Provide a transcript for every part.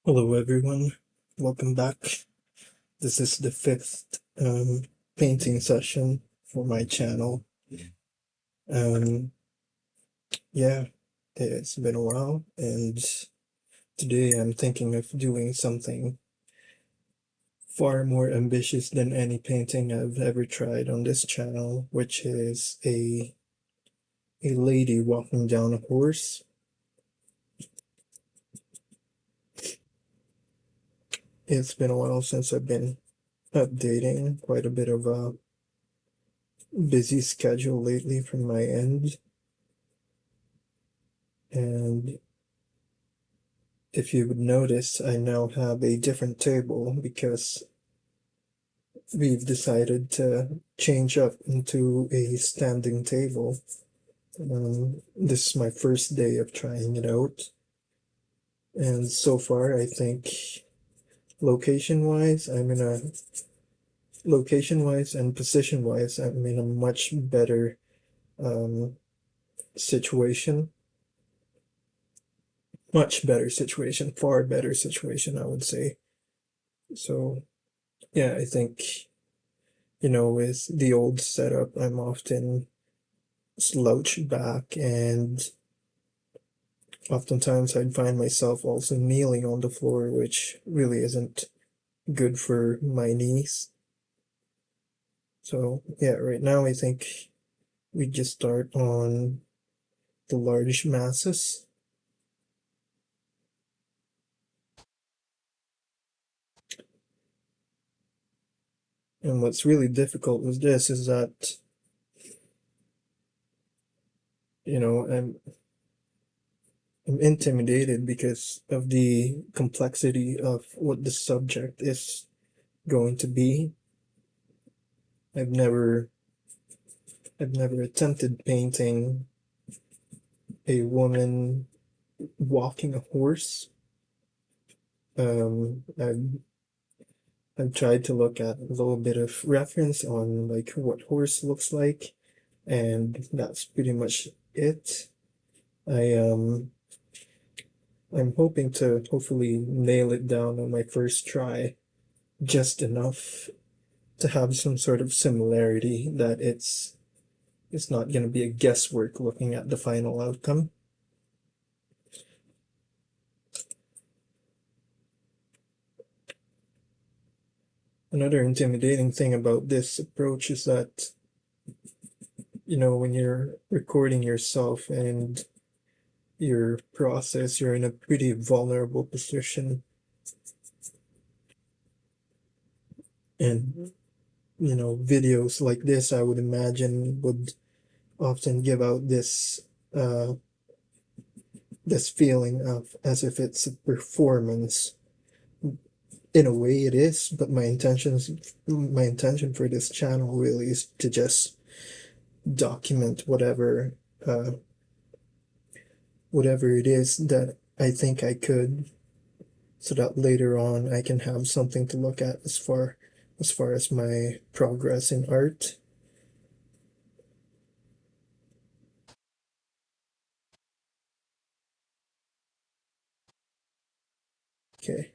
Hello, everyone. Welcome back. This is the fifth painting session for my channel. Um, yeah, it's been a while, and today I'm thinking of doing something far more ambitious than any painting I've ever tried on this channel, which is a lady walking down a horse. It's been a while since I've been updating, quite a bit of a busy schedule lately from my end. And if you would notice, I now have a different table because we've decided to change up into a standing table. This is my first day of trying it out. And so far, I think location-wise, location-wise and position-wise, I'm in a much better um, situation. Much better situation, far better situation, I would say. So, yeah, I think with the old setup, I'm often slouched back, and oftentimes I'd find myself also kneeling on the floor, which really isn't good for my knees. So, yeah, right now I think we just start on the large masses. And what's really difficult with this is that, you know, I'm intimidated because of the complexity of what the subject is going to be. I've never I've never attempted painting a woman walking a horse. I've tried to look at a little bit of reference on like what horse looks like, and that's pretty much it. I I'm hoping to hopefully nail it down on my first try, just enough to have some sort of similarity that it's not going to be a guesswork looking at the final outcome. Another intimidating thing about this approach is that, when you're recording yourself and your process, you're in a pretty vulnerable position. And, videos like this, I would imagine, would often give out uh, this feeling of as if it's a performance. In a way, it is, but my intention for this channel really is to just document uh, whatever it is that I think I could, so that later on I can have something to look at as far as my progress in art. Okay.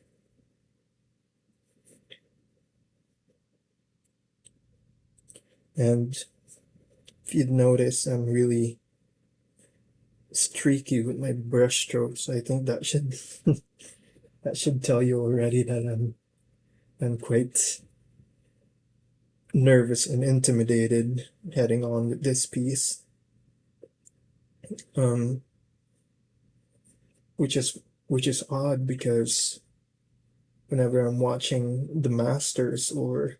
And if you'd notice, I'm really streaky with my brush strokes. I think that should tell you already that I'm quite nervous and intimidated heading on with this piece. Um, which is odd because whenever I'm watching the masters or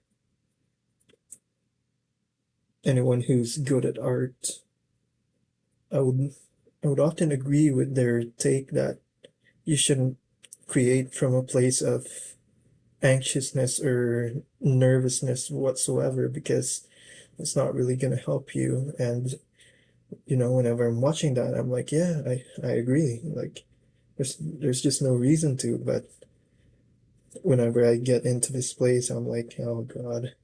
anyone who's good at art, I would I would often agree with their take that you shouldn't create from a place of anxiousness or nervousness whatsoever, because it's not really going to help you. And whenever I'm watching that, I'm like, yeah, I agree. Like, there's just no reason to. But whenever I get into this place, I'm like, oh God,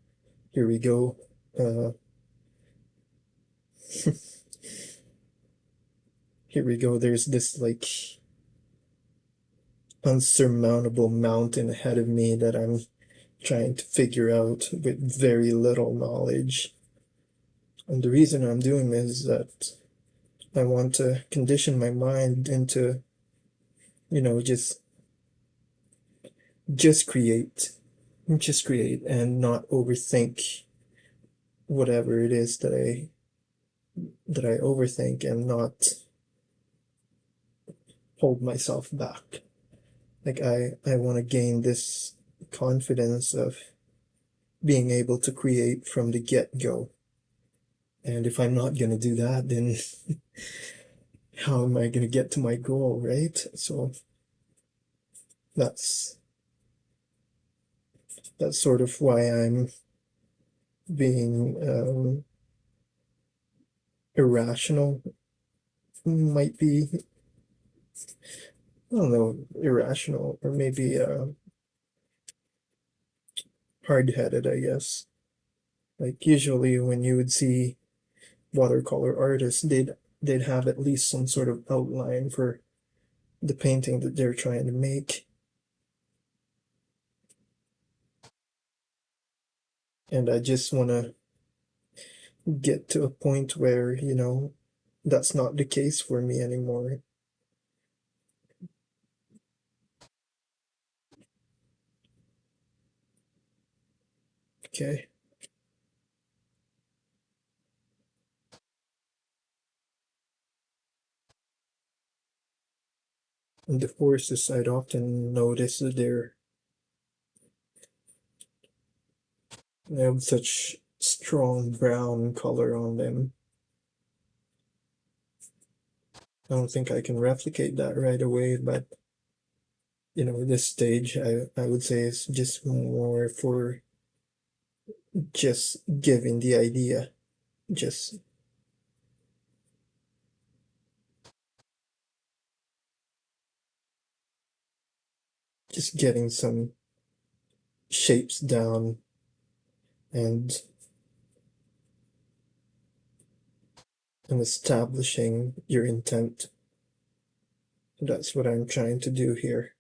here we go. Uh, here we go. There's this like unsurmountable mountain ahead of me that I'm trying to figure out with very little knowledge. And the reason I'm doing this is that I want to condition my mind into, just just create, just create, and not overthink whatever it is that I overthink, and not hold myself back. Like I want to gain this confidence of being able to create from the get-go. And if I'm not going to do that, then how am I going to get to my goal, right? So that's that's sort of why I'm being irrational. Might be, I don't know, irrational, or maybe hard-headed, I guess. Like usually when you would see watercolor artists, they'd have at least some sort of outline for the painting that they're trying to make. And I just want to get to a point where, that's not the case for me anymore. Okay. And the horses, I'd often notice that they have such strong brown color on them. I don't think I can replicate that right away, but this stage I would say is just more for just giving the idea, just just getting some shapes down, and establishing your intent. That's what I'm trying to do here.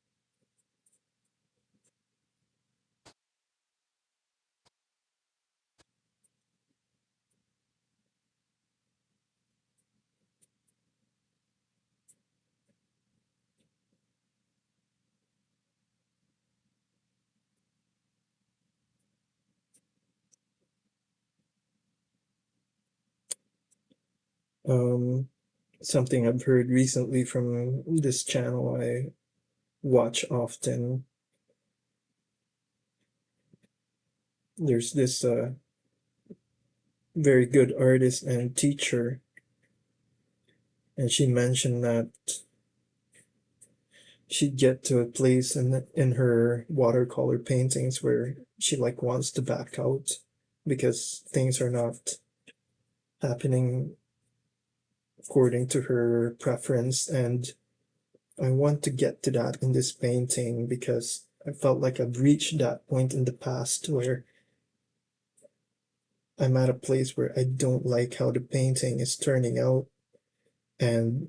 Um, Something I've heard recently from this channel I watch often. There's this very good artist and teacher, and she mentioned that she'd get to a place in her watercolor paintings where she like wants to back out because things are not happening according to her preference. And I want to get to that in this painting because I felt like I've reached that point in the past where I'm at a place where I don't like how the painting is turning out, and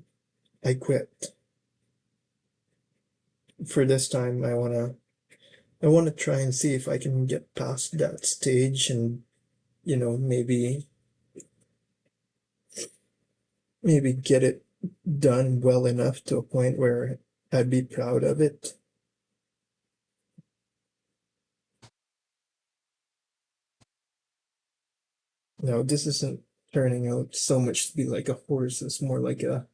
I quit. For this time I want to try and see if I can get past that stage, and maybe get it done well enough to a point where I'd be proud of it. Now, this isn't turning out so much to be like a horse. It's more like a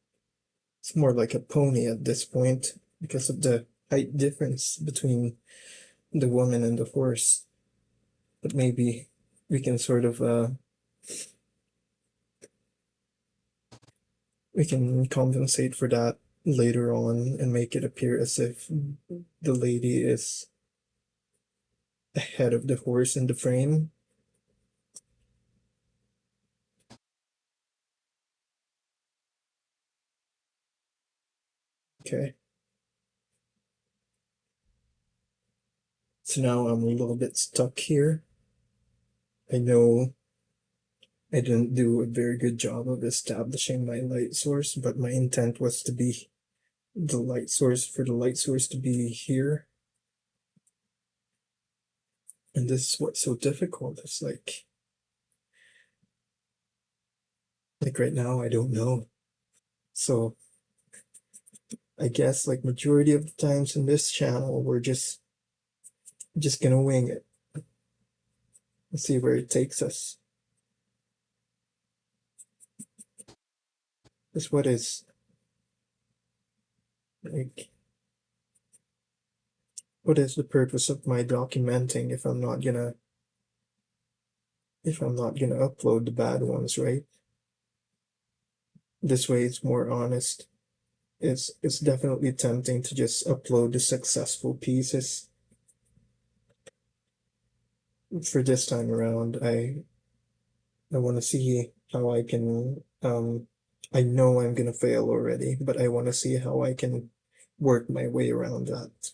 pony at this point because of the height difference between the woman and the horse. But maybe we can sort of we can compensate for that later on and make it appear as if the lady is ahead of the horse in the frame. Okay. So now I'm a little bit stuck here. I know I didn't do a very good job of establishing my light source, but my intent was to be the light source for the light source to be here. And this is what's so difficult. It's like right now I don't know. So I guess like majority of the times in this channel we're just gonna wing it and see where it takes us. That's what is like what is the purpose of my documenting if I'm not gonna upload the bad ones, right? This way it's more honest. It's definitely tempting to just upload the successful pieces. For this time around, I want to see how I can I know I'm gonna fail already, but I want to see how I can work my way around that.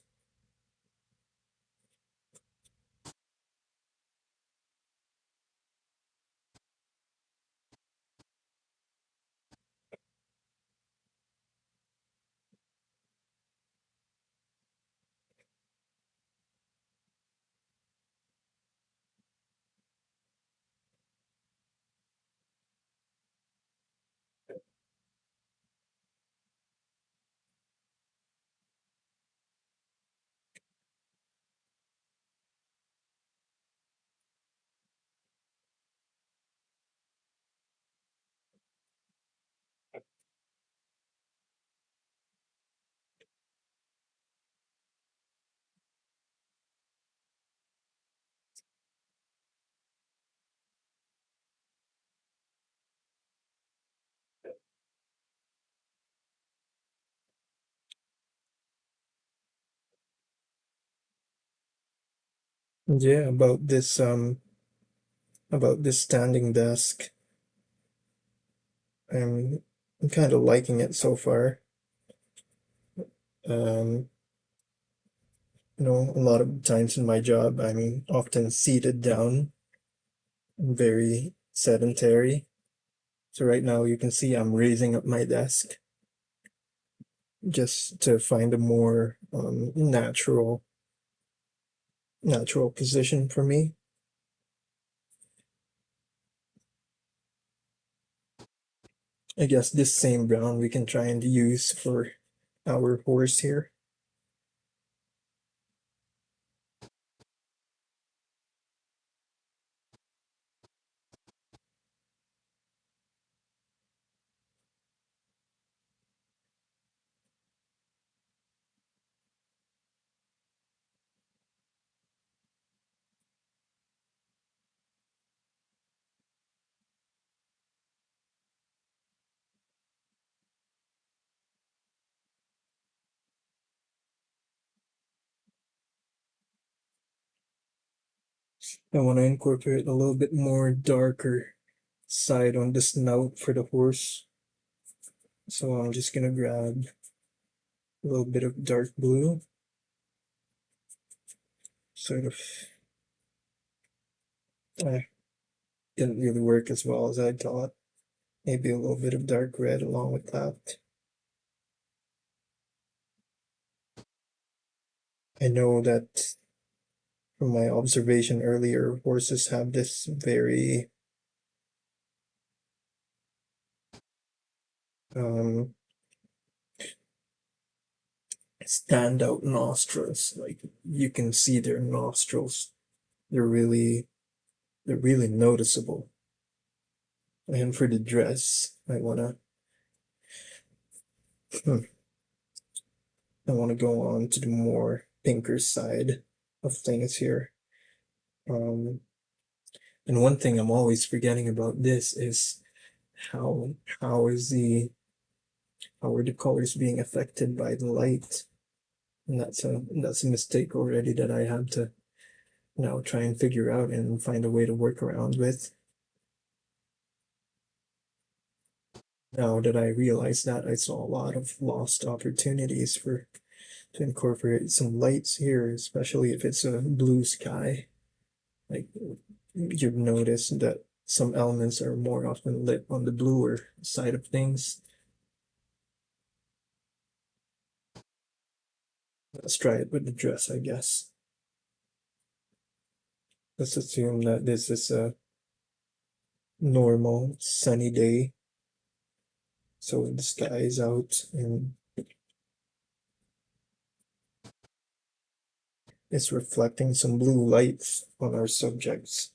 Yeah, about this standing desk. I'm kind of liking it so far. Um, a lot of times in my job, I'm often seated down, very sedentary. So right now you can see I'm raising up my desk just to find a more natural position for me. I guess this same brown we can try and use for our horse here. I want to incorporate a little bit more darker side on the snout for the horse. So I'm just gonna grab a little bit of dark blue, sort of didn't really work as well as I thought. Maybe a little bit of dark red along with that. I know that from my observation earlier, horses have this very um, standout nostrils. Like you can see their nostrils. They're really they're really noticeable. And for the dress, hmm, I wanna go on to the more pinker side of things here. Um, and one thing I'm always forgetting about this is how how is the how are the colors being affected by the light? And that's a mistake already that I have to now try and figure out and find a way to work around with. Now that I realize that, I saw a lot of lost opportunities for to incorporate some lights here, especially if it's a blue sky. Like you've noticed that some elements are more often lit on the bluer side of things. Let's try it with the dress, I guess. Let's assume that this is a normal sunny day. So the sky is out and it's reflecting some blue lights on our subjects.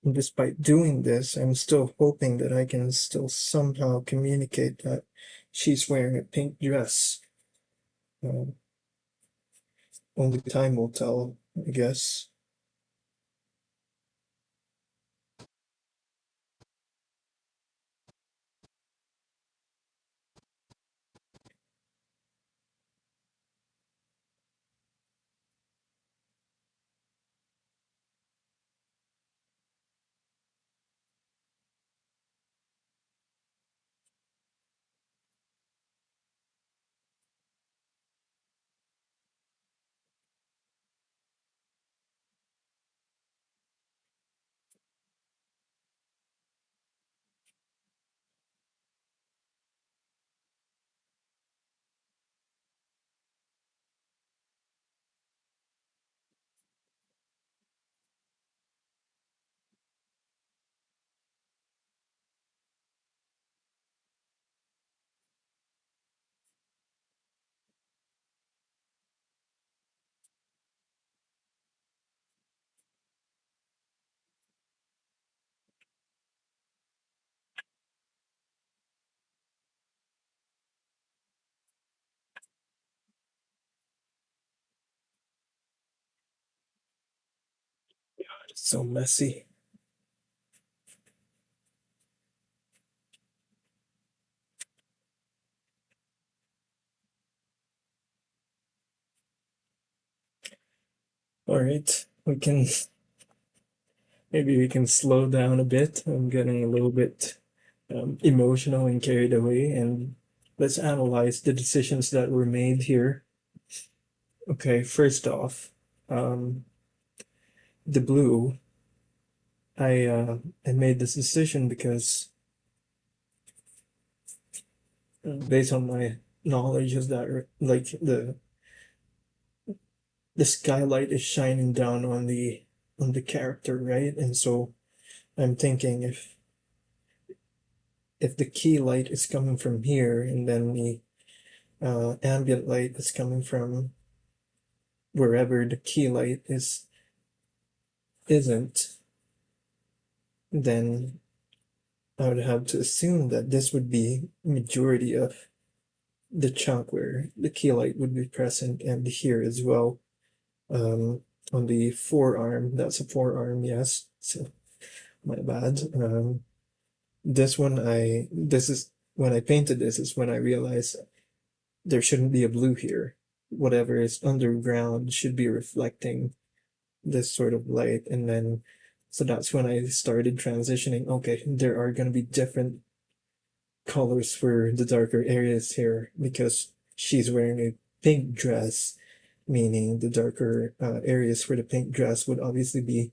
And despite doing this, I'm still hoping that I can still somehow communicate that she's wearing a pink dress. Uh, Only time will tell, I guess. It's so messy. All right, maybe we can slow down a bit. I'm getting a little bit emotional and carried away, and let's analyze the decisions that were made here. Okay, first off, um, the blue. I made this decision because based on my knowledge is that like the skylight is shining down on the character, right? And so I'm thinking if the key light is coming from here and then the ambient light is coming from wherever the key light isn't, then I would have to assume that this would be majority of the chunk where the key light would be present and here as well. Um, on the forearm, that's a forearm, yes. So my bad. This is when I painted this is when I realized there shouldn't be a blue here. Whatever is underground should be reflecting this sort of light. And then, so that's when I started transitioning. Okay, there are going to be different colors for the darker areas here because she's wearing a pink dress, meaning the darker areas for the pink dress would obviously be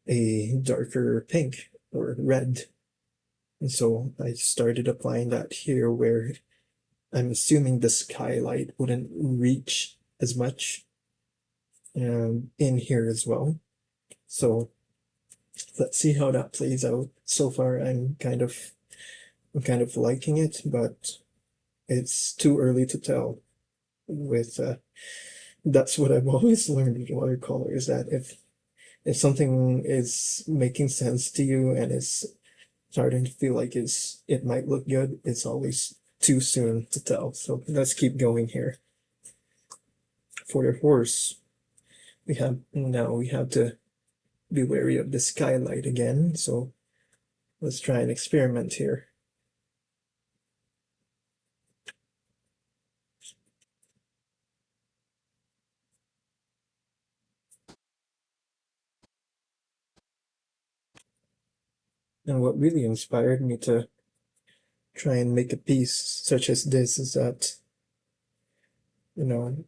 a darker pink or red. And so I started applying that here where I'm assuming the skylight wouldn't reach as much in here as well. So let's see how that plays out. So far, I'm kind of liking it, but it's too early to tell. With That's what I've always learned with watercolor is that if something is making sense to you and it's starting to feel like it might look good, it's always too soon to tell. So let's keep going here. For the horse, we have to be wary of the skylight again. So let's try an experiment here. And what really inspired me to try and make a piece such as this is that, you know,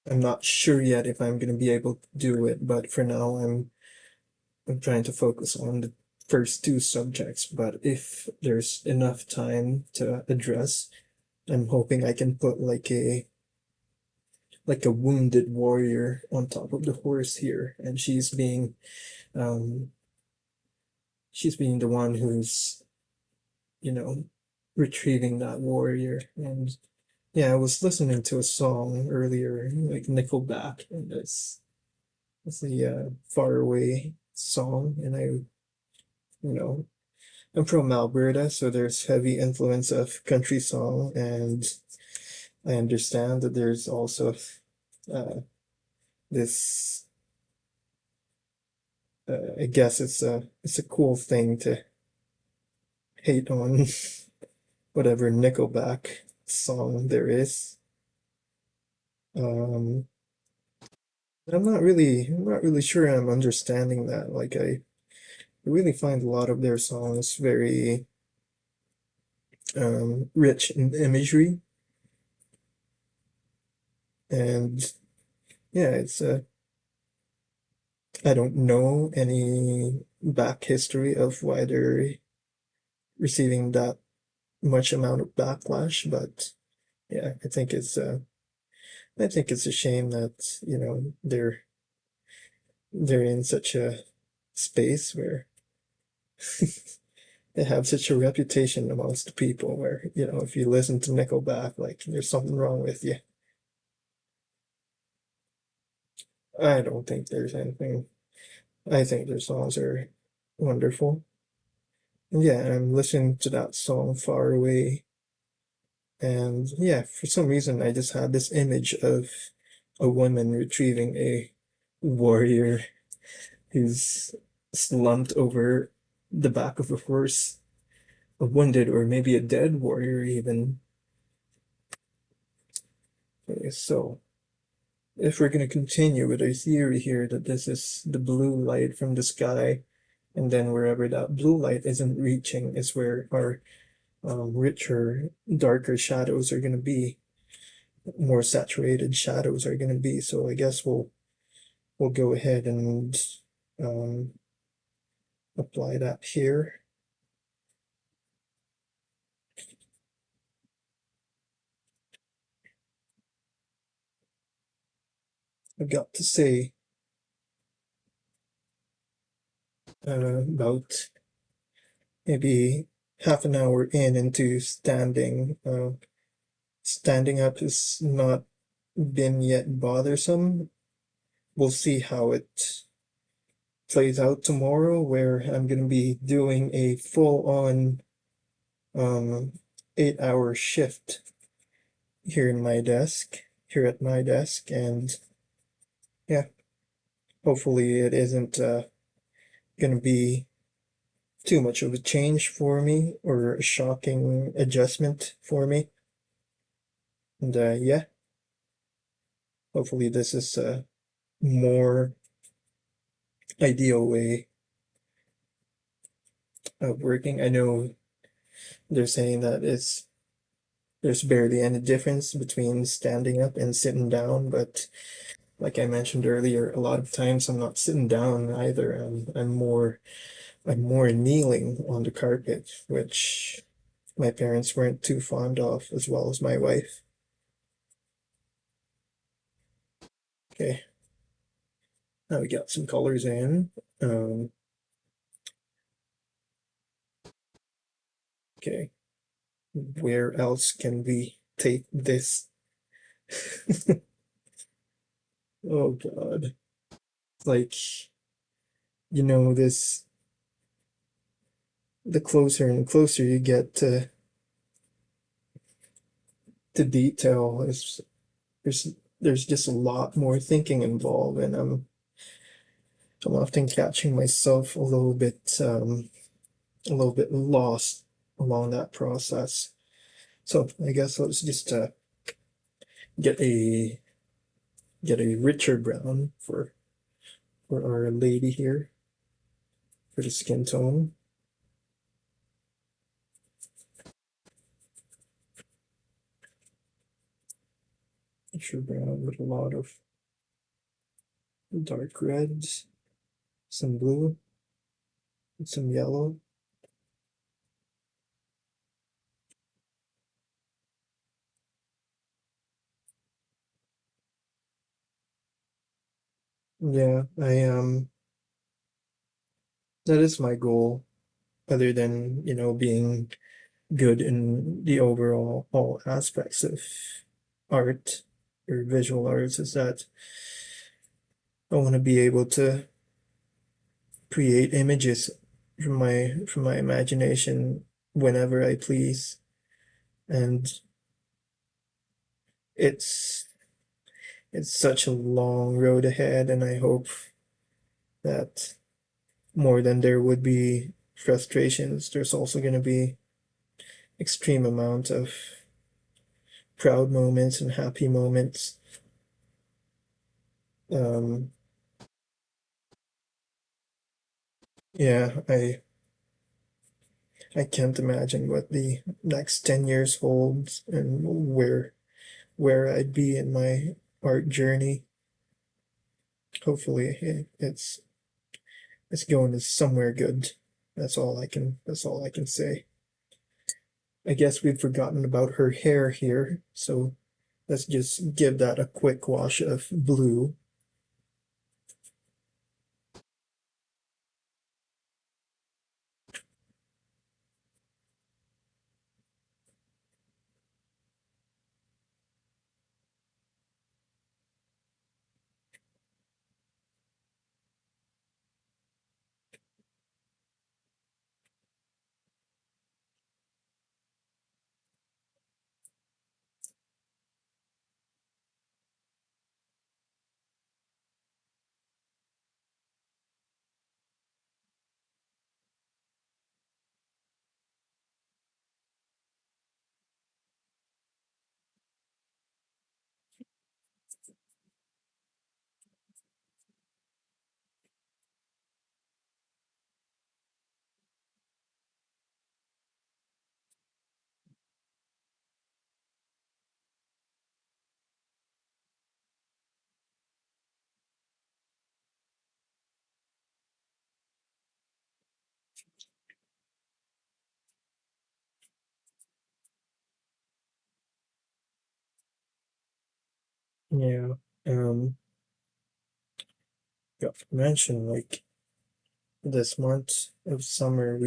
I'm not sure yet if I'm going to be able to do it, but for now I'm trying to focus on the first two subjects. But if there's enough time to address, I'm hoping I can put like a wounded warrior on top of the horse here, and um she's being the one who's, you know, retrieving that warrior. And yeah, I was listening to a song earlier, like Nickelback, and it's the Far Away song, and you know, I'm from Alberta, so there's heavy influence of country song, and I understand that there's also uh, this. I guess it's a cool thing to hate on whatever Nickelback song there is. Um, I'm not really sure I'm understanding that. Like I really find a lot of their songs very rich in imagery, and yeah, it's I don't know any back history of why they're receiving that much amount of backlash, but yeah, I think it's a shame that, you know, they're in such a space where they have such a reputation amongst people where, you know, if you listen to Nickelback, like there's something wrong with you. I don't think there's anything. I think their songs are wonderful. And yeah, I'm listening to that song Far Away. And yeah, for some reason, I just had this image of a woman retrieving a warrior who's slumped over the back of a horse, a wounded or maybe a dead warrior, even. Okay, so, if we're going to continue with our theory here that this is the blue light from the sky, and then wherever that blue light isn't reaching is where our richer, darker shadows are going to be, more saturated shadows are going to be. So I guess we'll go ahead and um, apply that here. I've got to say about maybe half an hour in into standing up has not been yet bothersome. We'll see how it plays out tomorrow, where I'm going to be doing a full on um, 8 hour shift here at my desk, and yeah, hopefully it isn't going to be too much of a change for me or a shocking adjustment for me. And yeah, hopefully this is a more ideal way of working. I know they're saying that there's barely any difference between standing up and sitting down, but like I mentioned earlier, a lot of times I'm not sitting down either. I'm more kneeling on the carpet, which my parents weren't too fond of, as well as my wife. Okay, now we got some colors in. Um, okay, where else can we take this? Oh God. Like, you know, the closer and closer you get to detail, there's just a lot more thinking involved, and I'm often catching myself a little bit lost along that process. So I guess let's just get a get a richer brown for our lady here, for the skin tone. Picture brown with a lot of dark reds, some blue, and some yellow. Yeah, that is my goal, other than, being good in the overall all aspects of art or visual arts, is that I want to be able to create images from my imagination whenever I please. And it's it's such a long road ahead, and I hope that more than there would be frustrations, there's also going to be extreme amount of proud moments and happy moments. Um, yeah, I can't imagine what the next 10 years holds and where I'd be in my art journey. Hopefully it's going to somewhere good. That's all I can say. I guess we've forgotten about her hair here, so let's just give that a quick wash of blue. Yeah. Um, got to mention, like, this month of summer,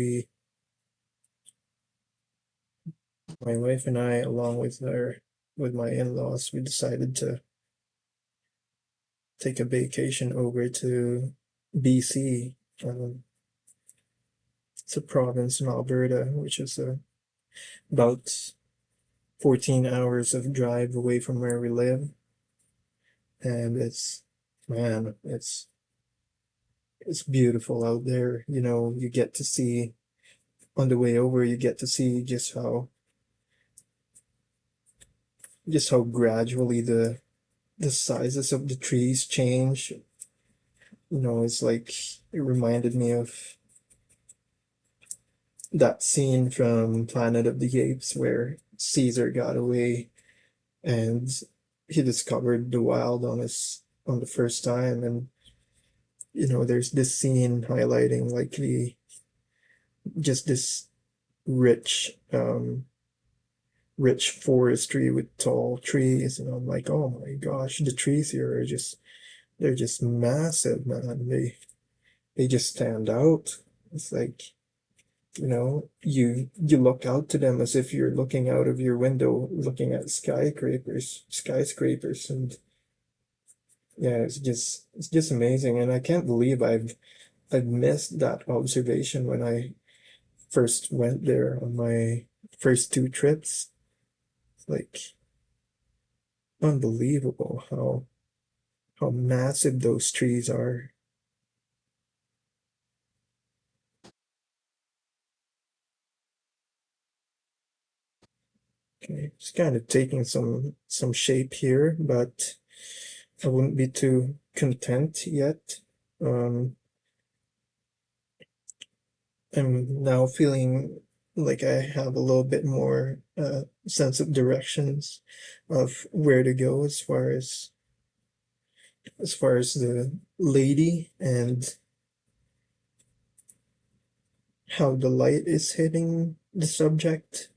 my wife and I, along with my in-laws, we decided to take a vacation over to BC. It's a province in Alberta, which is about 14 hours of drive away from where we live. And man, it's beautiful out there. You get to see, on the way over, you get to see just how gradually the sizes of the trees change. It's like, it reminded me of that scene from Planet of the Apes where Caesar got away and he discovered the wild on the first time. And there's this scene highlighting, like, the just this rich rich forestry with tall trees, and I'm like, oh my gosh, the trees here are just they're just massive, man. They just stand out. It's like, you look out to them as if you're looking out of your window, looking at skyscrapers. And yeah, it's just amazing. And I can't believe I've missed that observation when I first went there on my first two trips. It's like unbelievable how massive those trees are. Okay, it's kind of taking some shape here, but I wouldn't be too content yet. Um, I'm now feeling like I have a little bit more sense of directions of where to go as far as the lady and how the light is hitting the subject.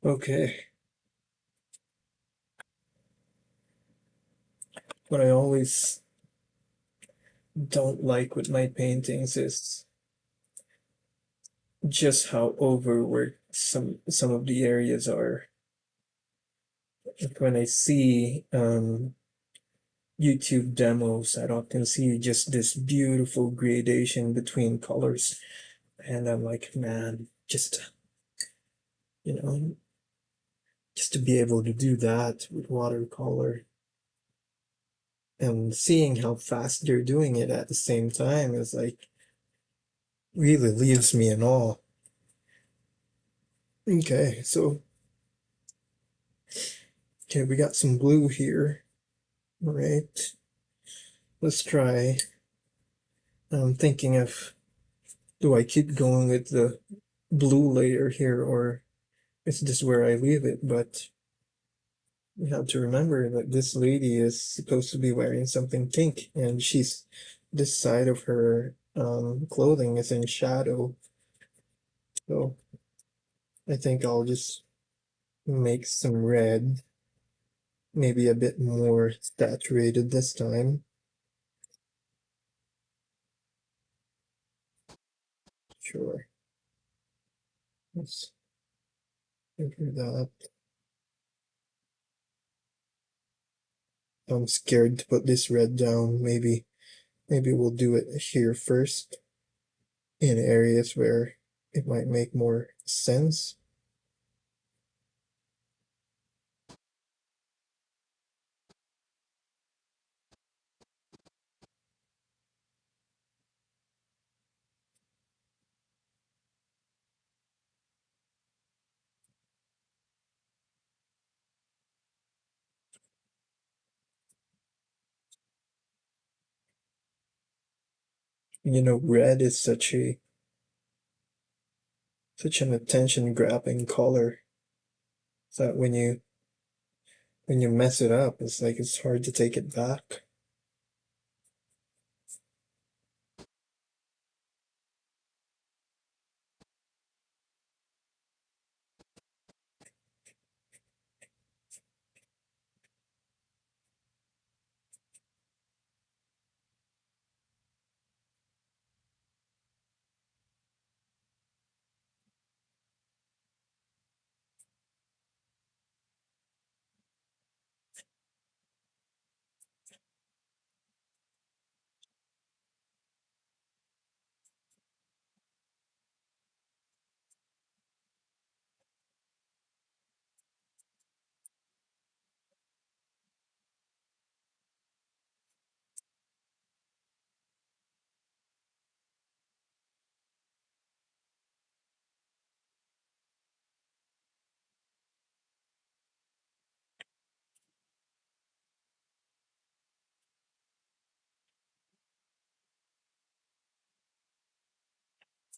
Okay. What I always don't like with my paintings is just how overworked some of the areas are. Like when I see YouTube demos, I'd often see just this beautiful gradation between colors, and I'm like, man, you know, just to be able to do that with watercolor and seeing how fast they're doing it at the same time is like really leaves me in awe. Okay, so okay, we got some blue here. All right, let's try. I'm thinking of, do I keep going with the blue layer here, or is this where I leave it? But you have to remember that this lady is supposed to be wearing something pink, and she's this side of her clothing is in shadow. So I think I'll just make some red, maybe a bit more saturated this time. Sure. Let's figure that. I'm scared to put this red down. Maybe we'll do it here first in areas where it might make more sense. You know, red is such an attention grabbing color that when you mess it up, it's like it's hard to take it back.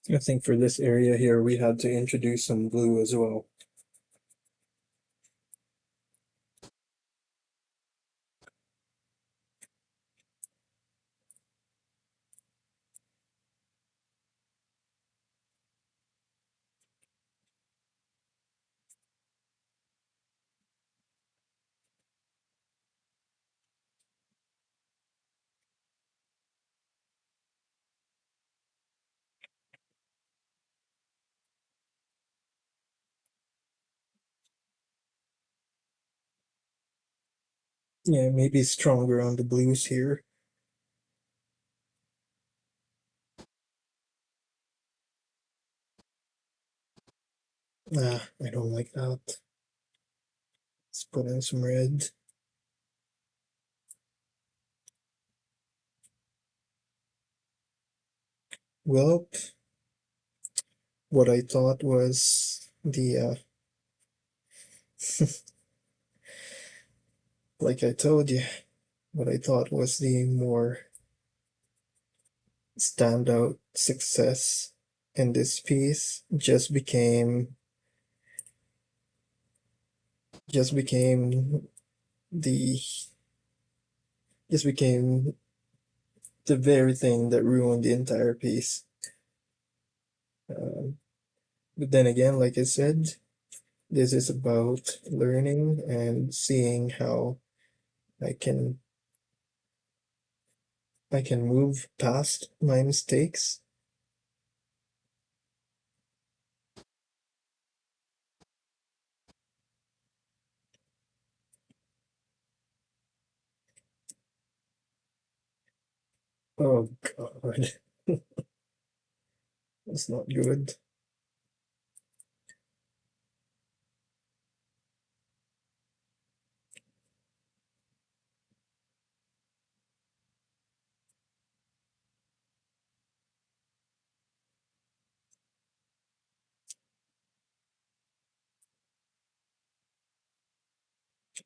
I think for this area here, we had to introduce some blue as well. Yeah, maybe stronger on the blues here. Ah, I don't like that. Let's put in some red. Well, what I thought was like I told you, what I thought was the more standout success in this piece just became the just became the very thing that ruined the entire piece. Um, but then again, like I said, this is about learning and seeing how I can I can move past my mistakes. Oh God, that's not good.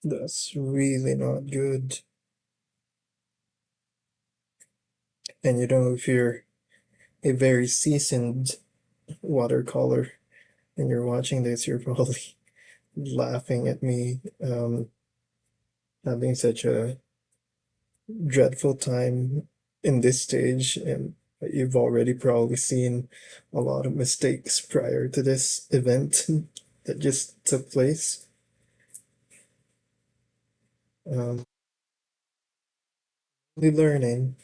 That's really not good. And if you're a very seasoned watercolor and you're watching this, you're probably laughing at me having such a dreadful time in this stage, and you've already probably seen a lot of mistakes prior to this event that just took place. Um, Only learning.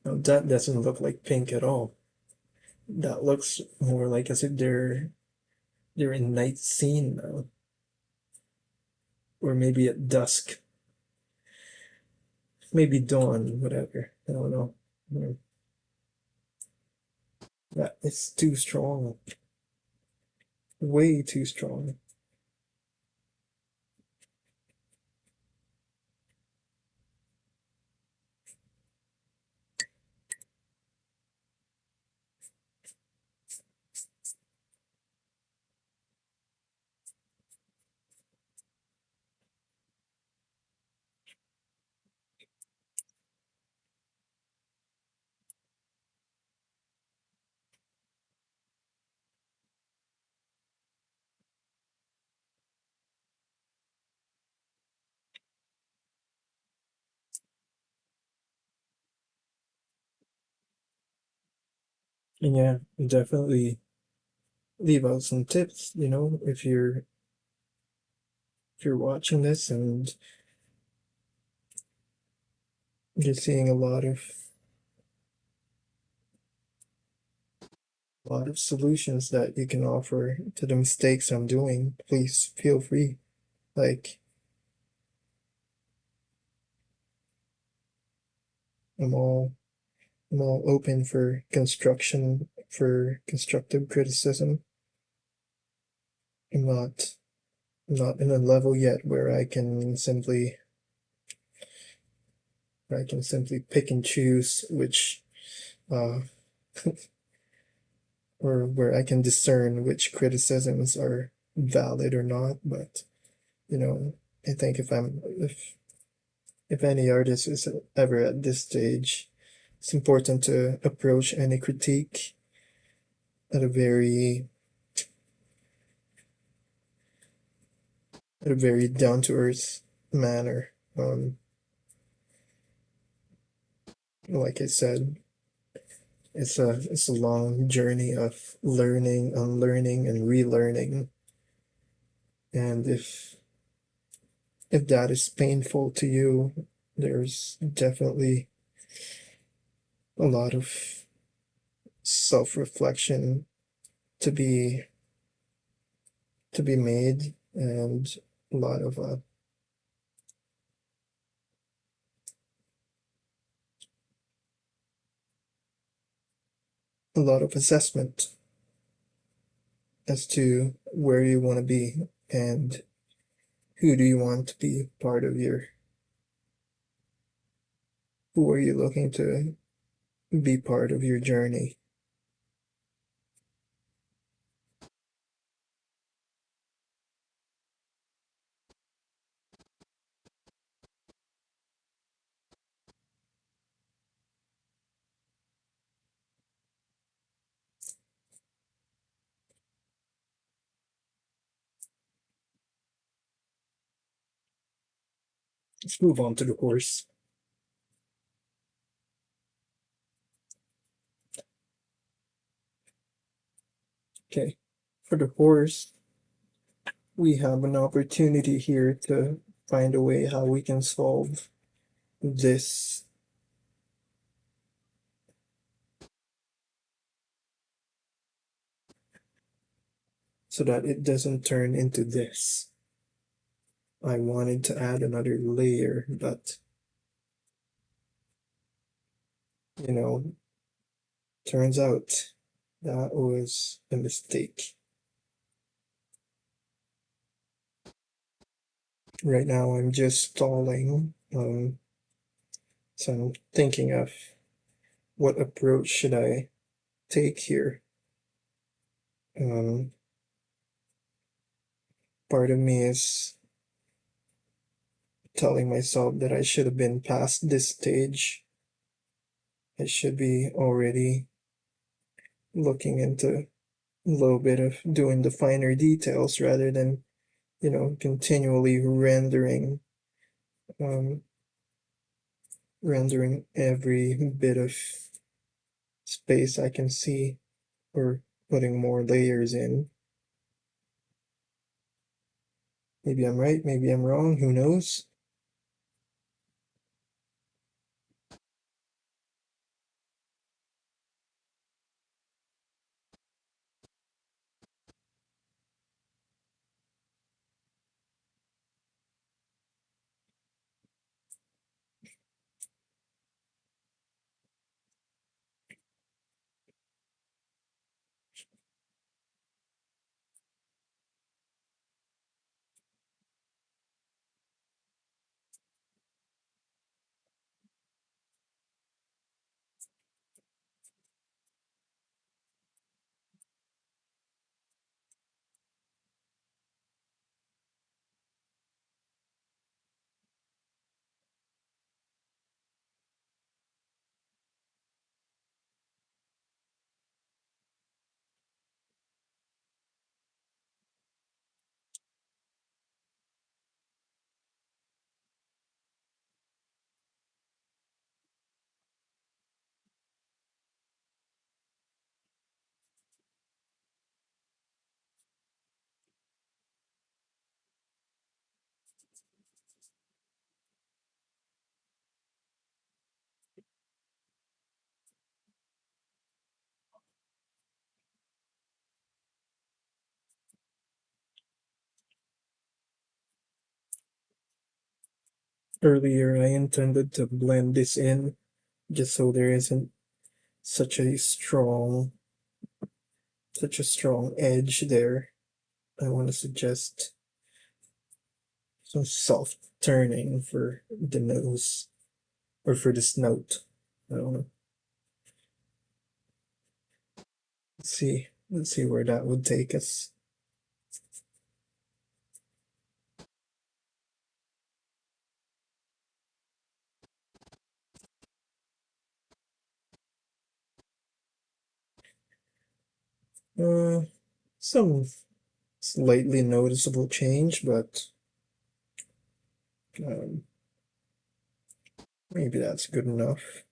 Now that doesn't look like pink at all. That looks more like as if they're in night scene now, or maybe at dusk, maybe dawn, whatever. I don't know. That is too strong, way too strong. And yeah, definitely leave out some tips. If you're watching this and you're seeing a lot of solutions that you can offer to the mistakes I'm doing, please feel free. Like, I'm all I'm all open for constructive criticism. I'm not in a level yet where I can simply pick and choose which uh or where I can discern which criticisms are valid or not. But you know, I think if any artist is ever at this stage, it's important to approach any critique at a very down to earth manner. Like I said, it's a long journey of learning, unlearning, and relearning. And if that is painful to you, there's definitely a lot of self-reflection to be made, and a lot of assessment as to where you want to be and who do you want to be part of Who are you looking to be part of your journey? Let's move on to the horse. Okay, for the horse, we have an opportunity here to find a way how we can solve this so that it doesn't turn into this. I wanted to add another layer, but you know, turns out that was a mistake. Right now, I'm just stalling. So I'm thinking of what approach should I take here. Um, Part of me is telling myself that I should have been past this stage. I should be already looking into a little bit of doing the finer details rather than, continually um, rendering every bit of space I can see or putting more layers in. Maybe I'm right, maybe I'm wrong, who knows? Earlier, I intended to blend this in just so there isn't such a strong such a strong edge there. I want to suggest some soft turning for the nose or for the snout. I don't know. Let's see where that would take us. Uh, some slightly noticeable change, but um, maybe that's good enough.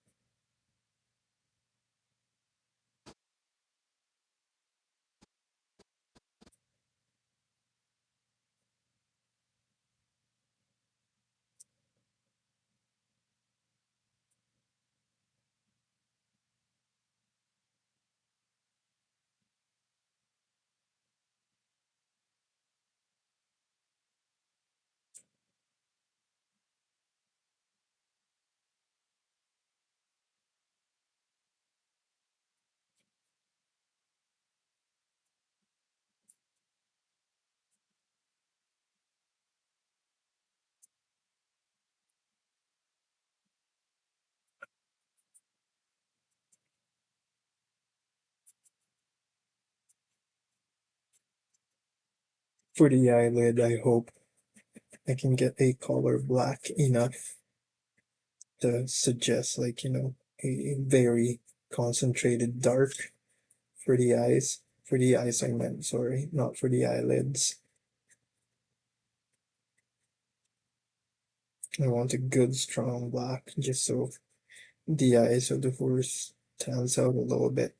For the eyelid, I hope I can get a color black enough to suggest, like, a very concentrated dark for the eyes. For the eyes, I meant, sorry, not for the eyelids. I want a good strong black just so the eyes of the horse stands out a little bit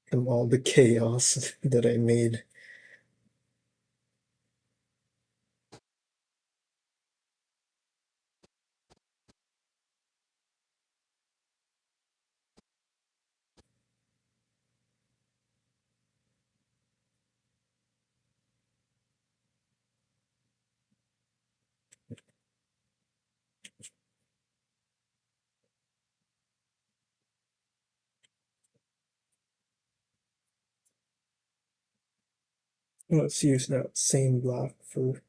from all the chaos that I made. Let's use that same black for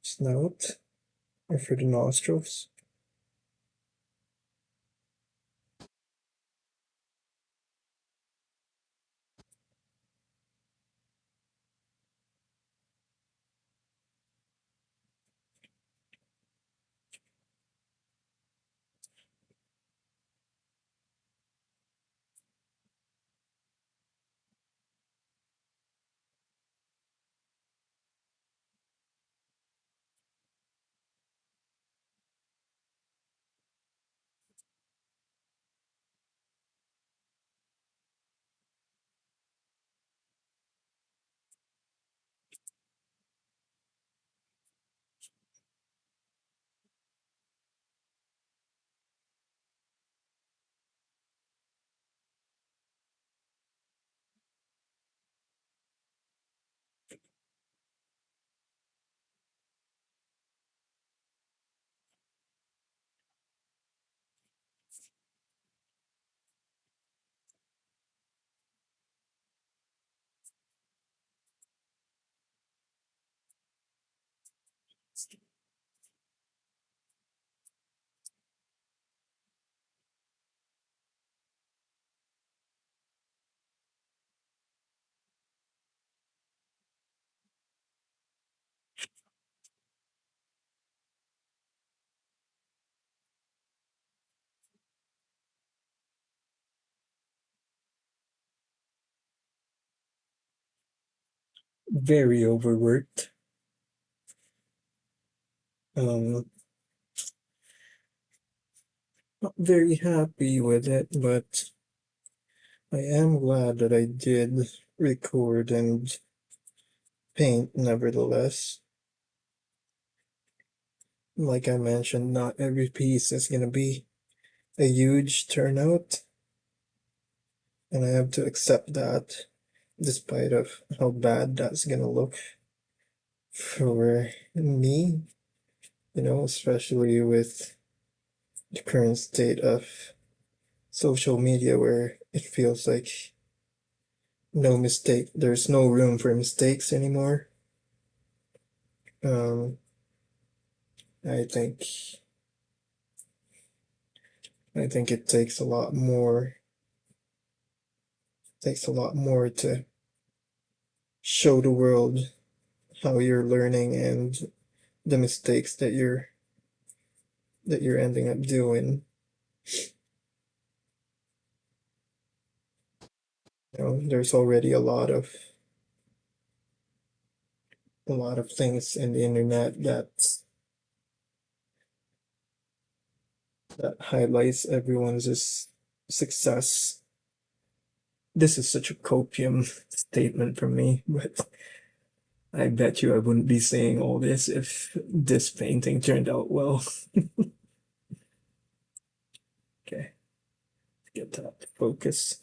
snout or for the nostrils. Very overworked. Um, Not very happy with it, but I am glad that I did record and paint nevertheless. Like I mentioned, not every piece is gonna be a huge turnout, and I have to accept that, despite of how bad that's gonna look for me, especially with the current state of social media where it feels like there's no room for mistakes anymore. Um, I think I think it takes a lot more to show the world how you're learning and the mistakes that you're ending up doing. There's already a lot of things in the internet that highlights everyone's success. This is such a copium statement from me, but I bet you I wouldn't be saying all this if this painting turned out well. Okay, get that to focus.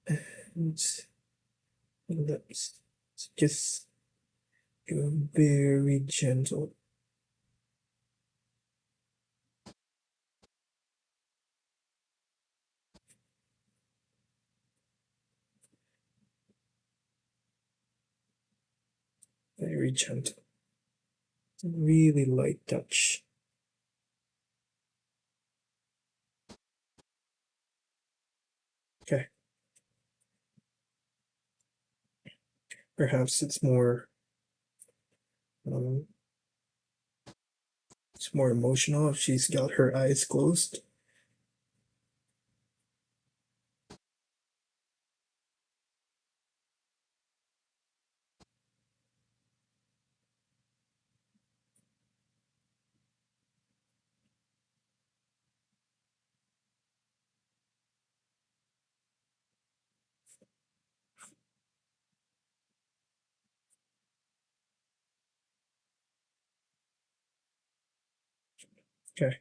And let's just go very gentle. Very gentle. Really light touch. Okay. Perhaps um, it's more emotional if she's got her eyes closed. Okay.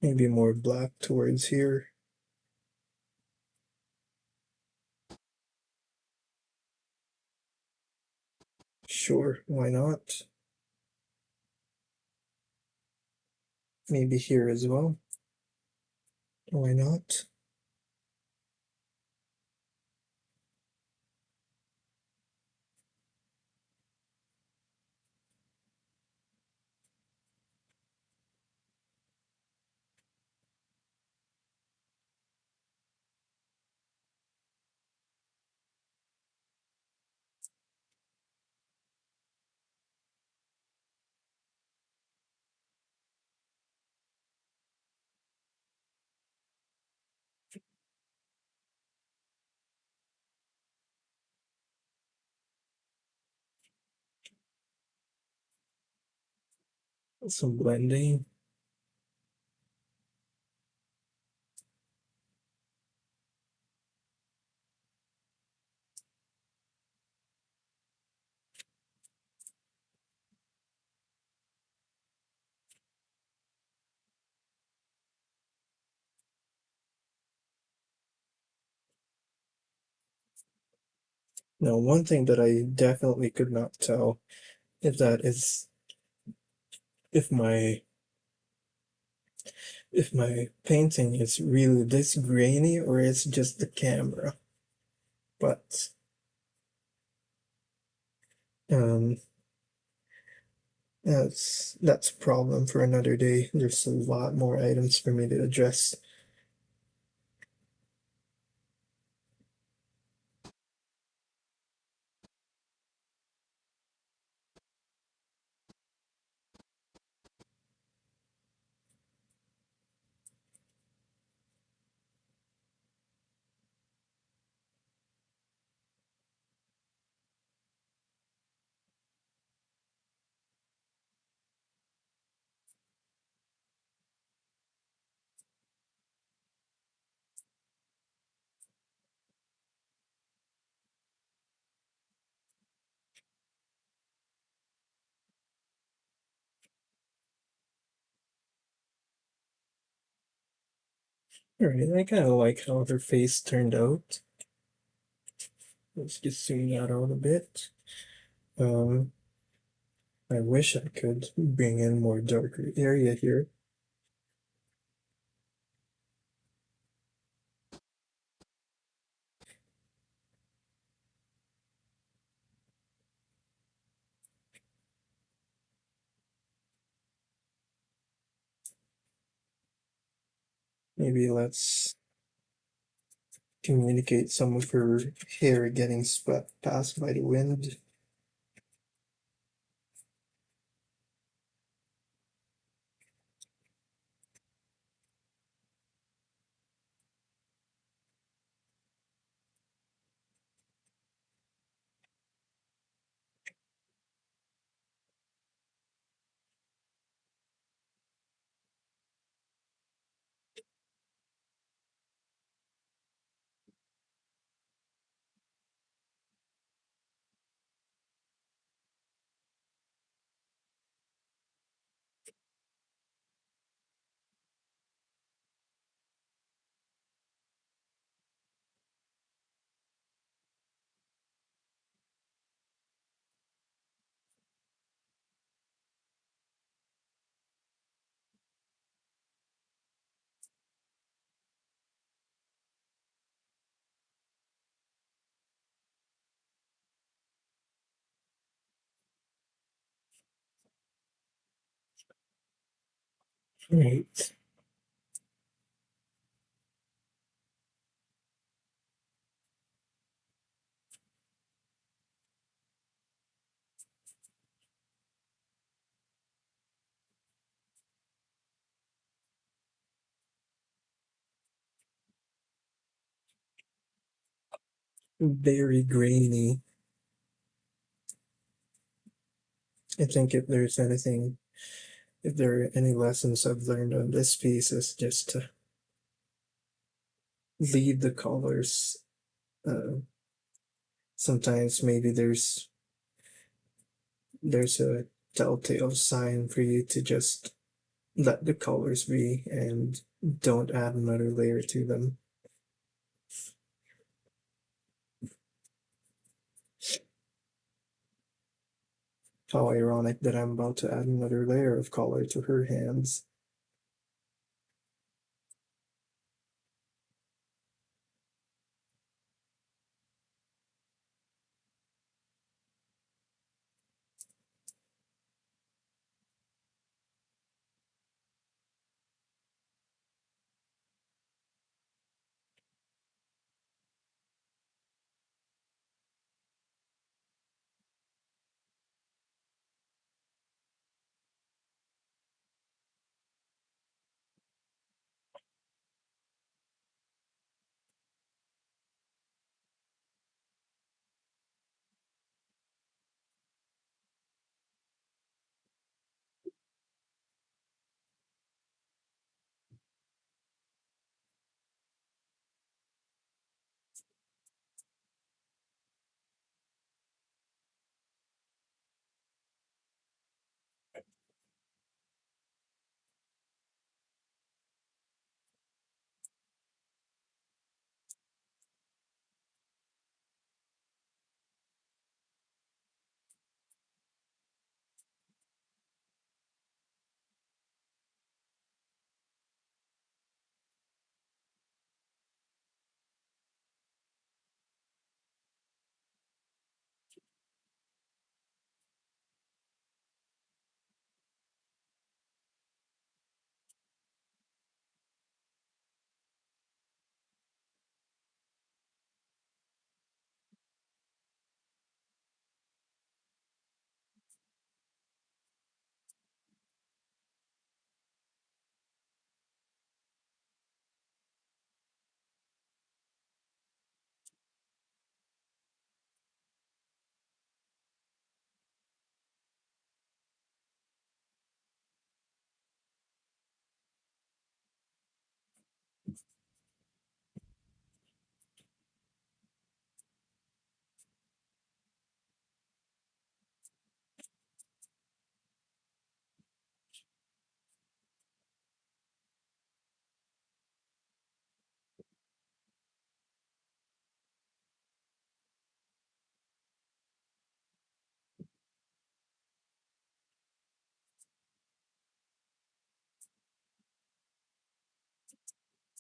Maybe more black towards here. Sure, why not? Maybe here as well. Why not? Some blending. Now, one thing that I definitely could not tell if that is if my painting is really this grainy or it's just the camera. But um that's a problem for another day. There's a lot more items for me to address. Alright, I kind of like how her face turned out. Let's just zoom that out a bit. Um, I wish I could bring in more darker area here. Maybe let's communicate some of her hair getting swept past by the wind. Right. Very grainy. I think if there are any lessons I've learned on this piece, is just to leave the colors. Uh, Sometimes maybe there's a telltale sign for you to just let the colors be and don't add another layer to them. How ironic that I'm about to add another layer of color to her hands.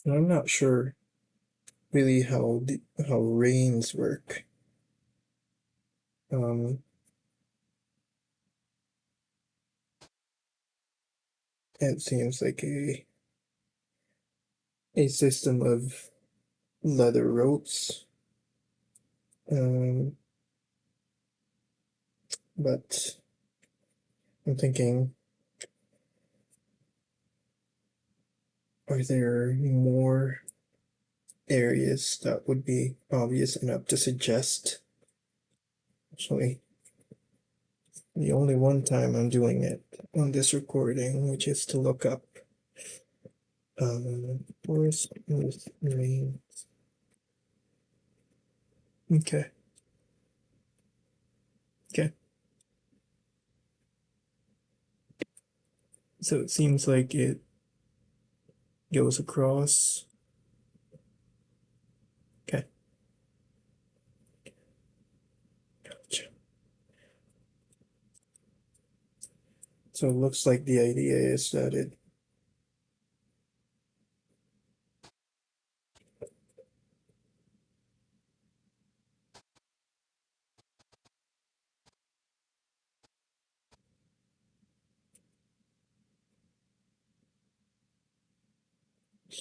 And I'm not sure really how rains work. Um, it seems like a system of leather ropes. Um, but I'm thinking, are there more areas that would be obvious enough to suggest? Actually, the only one time I'm doing it on this recording, which is to look up forest with rain. Okay, okay. So it seems like it goes across. Okay, gotcha. So it looks like the idea is that it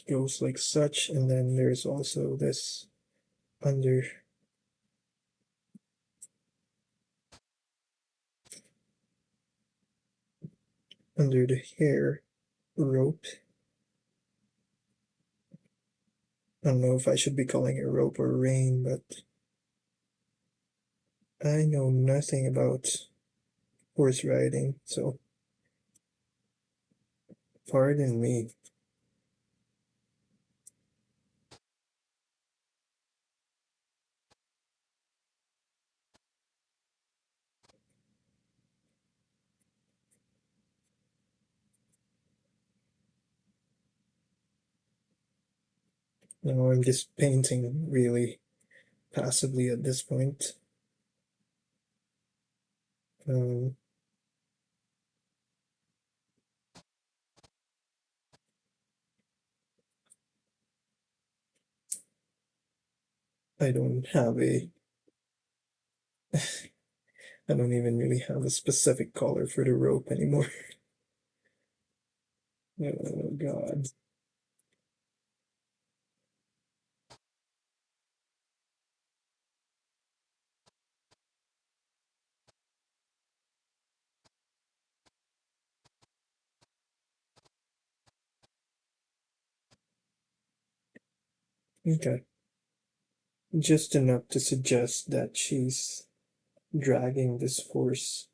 goes like such, and then there's also this under the hair rope. I don't know if I should be calling it rope or rein, but I know nothing about horse riding, so pardon me. You know, I'm just painting really passively at this point. Um, I don't have a, I don't even really have a specific color for the rope anymore. Oh God. Okay. Just enough to suggest that she's dragging this horse.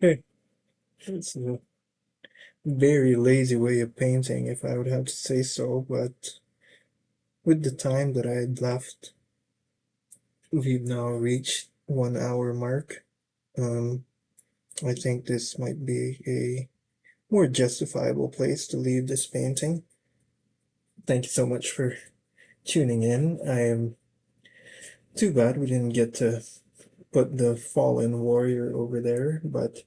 Hey, it's a very lazy way of painting, if I would have to say so, but with the time that I had left, we've now reached 1 hour mark. Um, I think this might be a more justifiable place to leave this painting. Thank you so much for tuning in. I am too bad we didn't get to put the fallen warrior over there, but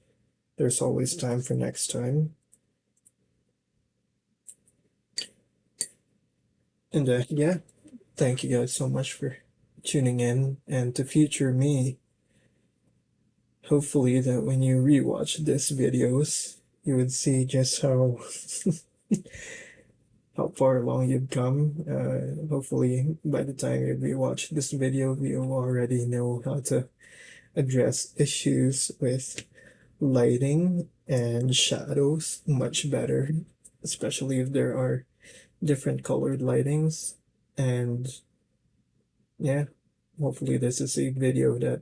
there's always time for next time. And yeah, thank you guys so much for tuning in. And to future me, hopefully that when you rewatch this videos, you would see just how far along you've come. Hopefully by the time you rewatch this video, you already know how to address issues with lighting and shadows much better, especially if there are different colored lightings. And yeah, hopefully this is a video that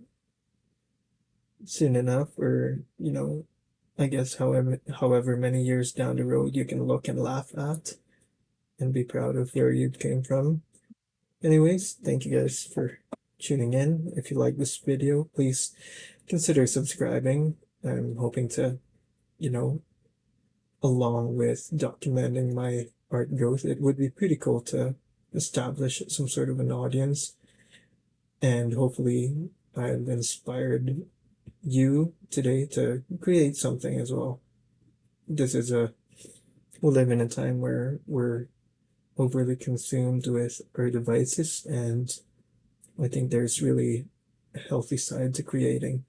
soon enough, or I guess however many years down the road, you can look and laugh at and be proud of where you came from. Anyways, thank you guys for tuning in. If you like this video, please consider subscribing. I'm hoping to, you know, along with documenting my art growth, it would be pretty cool to establish some sort of an audience. And hopefully, I've inspired you today to create something as well. This is we live in a time where we're overly consumed with our devices, and I think there's really a healthy side to creating.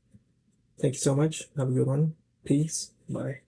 Thank you so much. Have a good one. Peace. Bye.